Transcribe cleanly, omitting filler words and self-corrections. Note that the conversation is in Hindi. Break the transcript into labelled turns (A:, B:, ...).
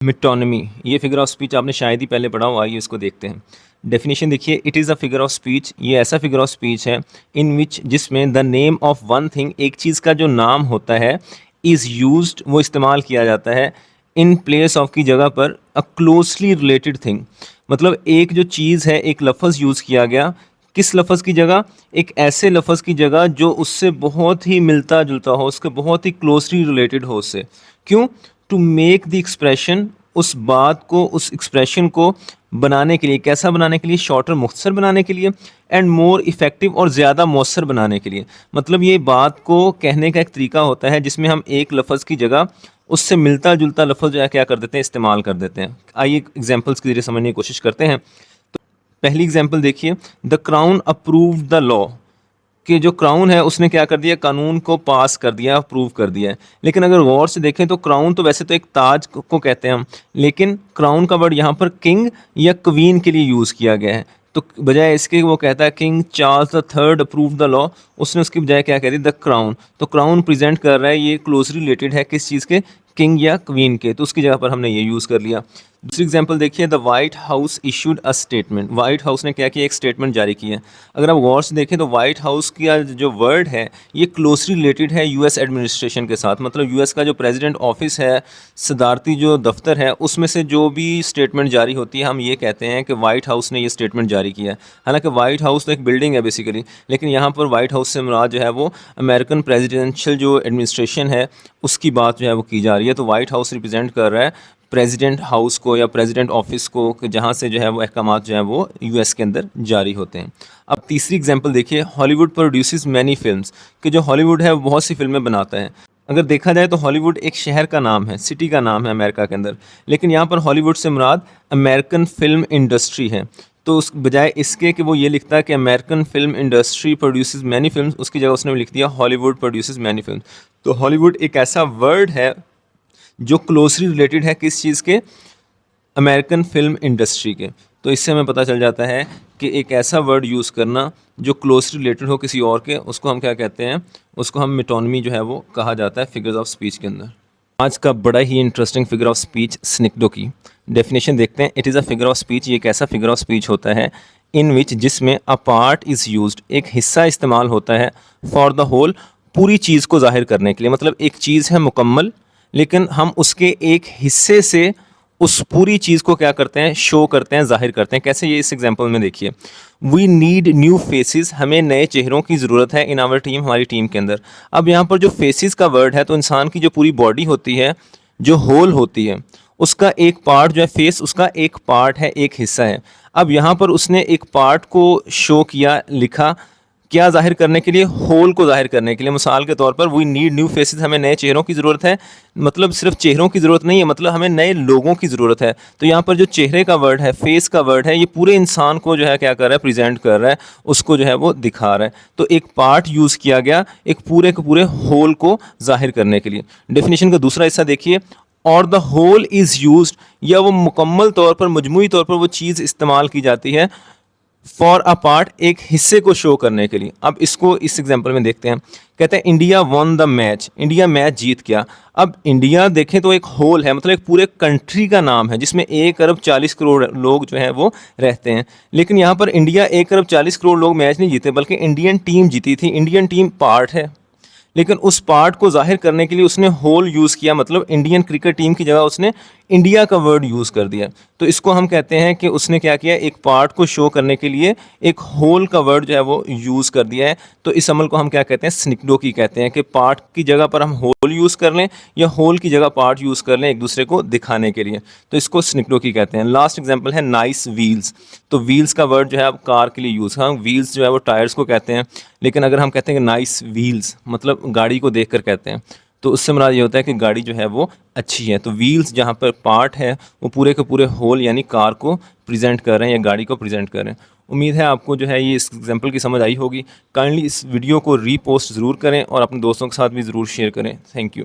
A: मिटोनमी, ये फिगर ऑफ स्पीच आपने शायद ही पहले पढ़ा हो, आइए इसको देखते हैं। डेफिनेशन देखिए, it is a figure of speech, ये ऐसा फिगर ऑफ स्पीच है इन विच जिसमें the name of one thing, एक चीज़ का जो नाम होता है, इज़ यूज्ड, वो इस्तेमाल किया जाता है, इन प्लेस ऑफ की जगह पर अ क्लोजली रिलेटेड थिंग। मतलब एक जो चीज़ है, एक लफ्ज़ यूज़ किया गया, किस लफ्ज़ की जगह? एक ऐसे लफ्ज़ की जगह जो उससे बहुत ही मिलता जुलता हो, उसके बहुत ही क्लोजली रिलेटेड हो उससे। क्यों? टू मेक द एक्सप्रेशन, उस बात को, उस एक्सप्रेशन को बनाने के लिए, कैसा बनाने के लिए? शॉर्टर, मुख्तसर बनाने के लिए, एंड मोर इफ़ेक्टिव, और ज़्यादा मौसर बनाने के लिए। मतलब ये बात को कहने का एक तरीका होता है जिसमें हम एक लफ्ज़ की जगह उससे मिलता जुलता लफ्ज़ जो है क्या कर देते हैं, इस्तेमाल कर देते हैं। आइए एग्जाम्पल्स के ज़रिए समझने की कोशिश करते हैं। तो पहली एग्जाम्पल देखिए, the crown approved the law, कि जो क्राउन है उसने क्या कर दिया? कानून को पास कर दिया, अप्रूव कर दिया है। लेकिन अगर गौर से देखें तो क्राउन तो वैसे तो एक ताज को कहते हैं हम, लेकिन क्राउन का वर्ड यहाँ पर किंग या क्वीन के लिए यूज़ किया गया है। तो बजाय इसके वो कहता है King Charles the third approve the law, उसने उसकी बजाय क्या कह दी? The crown. तो क्राउन प्रेजेंट कर रहा है, ये क्लोजली रिलेटेड है किस चीज़ के? किंग या क्वीन के, तो उसकी जगह पर हमने ये यूज़ कर लिया। दूसरी एग्जांपल देखिए, the white house issued a statement, white house ने क्या किया? एक स्टेटमेंट जारी की है। अगर आप गौर से देखें तो वाइट हाउस का जो वर्ड है ये क्लोजली रिलेटेड है यूएस एडमिनिस्ट्रेशन के साथ। मतलब यूएस का जो प्रेसिडेंट ऑफिस है, सदारती जो दफ्तर है, उसमें से जो भी स्टेटमेंट जारी होती है हम ये कहते हैं कि वाइट हाउस ने ये स्टेटमेंट जारी किया है। हालांकि वाइट हाउस तो एक बिल्डिंग है बेसिकली, लेकिन यहाँ पर वाइट हाउस से मुराद जो है वो अमेरिकन प्रेसिडेंशियल जो एडमिनिस्ट्रेशन है उसकी बात जो है वो की जा रही है। तो वाइट हाउस रिप्रेजेंट कर रहा है प्रेसिडेंट हाउस को या प्रेसिडेंट ऑफिस को, जहाँ से जो है वो अहकामात जो है वो यूएस के अंदर जारी होते हैं। अब तीसरी एग्जांपल देखिए, हॉलीवुड प्रोड्यूसेस मैनी फिल्म्स, कि जो हॉलीवुड है वो बहुत सी फिल्में बनाता है। अगर देखा जाए तो हॉलीवुड एक शहर का नाम है, सिटी का नाम है अमेरिका के अंदर, लेकिन यहाँ पर हॉलीवुड से मुराद अमेरिकन फिल्म इंडस्ट्री है। तो उस बजाय इसके कि वो ये लिखता है कि American film industry produces many films, उसकी जगह उसने लिख दिया हॉलीवुड प्रोड्यूसेस मैनी फिल्म। तो हॉलीवुड एक ऐसा वर्ड है जो क्लोजली रिलेटेड है किस चीज़ के? अमेरिकन फिल्म इंडस्ट्री के। तो इससे हमें पता चल जाता है कि एक ऐसा वर्ड यूज़ करना जो क्लोजली रिलेटेड हो किसी और के, उसको हम क्या कहते हैं? उसको हम मिटोनमी जो है वो कहा जाता है फिगर्स ऑफ स्पीच के अंदर। आज का बड़ा ही इंटरेस्टिंग फिगर ऑफ स्पीच स्निकडो की डेफिनेशन देखते हैं। It is a figure of speech, ये एक ऐसा फिगर ऑफ स्पीच होता है इन विच जिसमें अ पार्ट इज़ यूज्ड, एक हिस्सा इस्तेमाल होता है, फॉर द होल, पूरी चीज़ को जाहिर करने के लिए। मतलब एक चीज़ है मुकम्मल, लेकिन हम उसके एक हिस्से से उस पूरी चीज़ को क्या करते हैं? शो करते हैं, जाहिर करते हैं। कैसे? ये इस एग्जांपल में देखिए, वी नीड न्यू फेसेस, हमें नए चेहरों की ज़रूरत है इन आवर टीम, हमारी टीम के अंदर। अब यहाँ पर जो फेसेस का वर्ड है, तो इंसान की जो पूरी बॉडी होती है, जो होल होती है, उसका एक पार्ट जो है, फेस उसका एक पार्ट है, एक हिस्सा है। अब यहाँ पर उसने एक पार्ट को शो किया, लिखा, क्या जाहिर करने के लिए? होल को जाहिर करने के लिए। मिसाल के तौर पर वी नीड न्यू फेसेस, हमें नए चेहरों की ज़रूरत है। मतलब सिर्फ चेहरों की ज़रूरत नहीं है, मतलब हमें नए लोगों की ज़रूरत है। तो यहाँ पर जो चेहरे का वर्ड है, फेस का वर्ड है, ये पूरे इंसान को जो है क्या कर रहा है? प्रेजेंट कर रहा है, उसको जो है वो दिखा रहा है। तो एक पार्ट यूज़ किया गया एक पूरे के पूरे होल को जाहिर करने के लिए। डेफिनेशन का दूसरा हिस्सा देखिए, और द होल इज़ यूज्ड, या वो मुकम्मल तौर पर, मजमूई तौर पर वो चीज़ इस्तेमाल की जाती है फॉर अ पार्ट, एक हिस्से को शो करने के लिए। अब इसको इस एग्जांपल में देखते हैं। कहते हैं India won the match, India match जीत गया। अब इंडिया देखें तो एक होल है, मतलब एक पूरे कंट्री का नाम है जिसमें 1 अरब 40 करोड़ लोग जो हैं वो रहते हैं। लेकिन यहाँ पर इंडिया 1 अरब 40 करोड़ लोग मैच नहीं जीते, बल्कि इंडियन टीम जीती थी। इंडियन टीम पार्ट है, लेकिन उस पार्ट को जाहिर करने के लिए उसने होल यूज़ किया। मतलब इंडियन क्रिकेट टीम की जगह उसने इंडिया का वर्ड यूज़ कर दिया। तो इसको हम कहते हैं कि उसने क्या किया? एक पार्ट को शो करने के लिए एक होल का वर्ड जो है वो यूज़ कर दिया है। तो इस अमल को हम क्या कहते हैं? स्निकडो की कहते हैं, कि पार्ट की जगह पर हम होल यूज़ कर लें या होल की जगह पार्ट यूज़ कर लें एक दूसरे को दिखाने के लिए। तो इसको स्निकडो की कहते हैं। लास्ट एग्जाम्पल है नाइस व्हील्स। तो व्हील्स का वर्ड जो है अब कार के लिए यूज़, हाँ व्हील्स जो है वो टायर्स को कहते हैं, लेकिन अगर हम कहते हैं कि नाइस व्हील्स, मतलब गाड़ी को देखकर कहते हैं, तो उससे मुराद ये होता है कि गाड़ी जो है वो अच्छी है। तो व्हील्स जहाँ पर पार्ट है वो पूरे के पूरे होल यानी कार को प्रेजेंट कर रहे हैं या गाड़ी को प्रेजेंट कर रहे हैं। उम्मीद है आपको जो है ये इस एग्जांपल की समझ आई होगी। काइंडली इस वीडियो को रीपोस्ट ज़रूर करें और अपने दोस्तों के साथ भी ज़रूर शेयर करें। Thank you.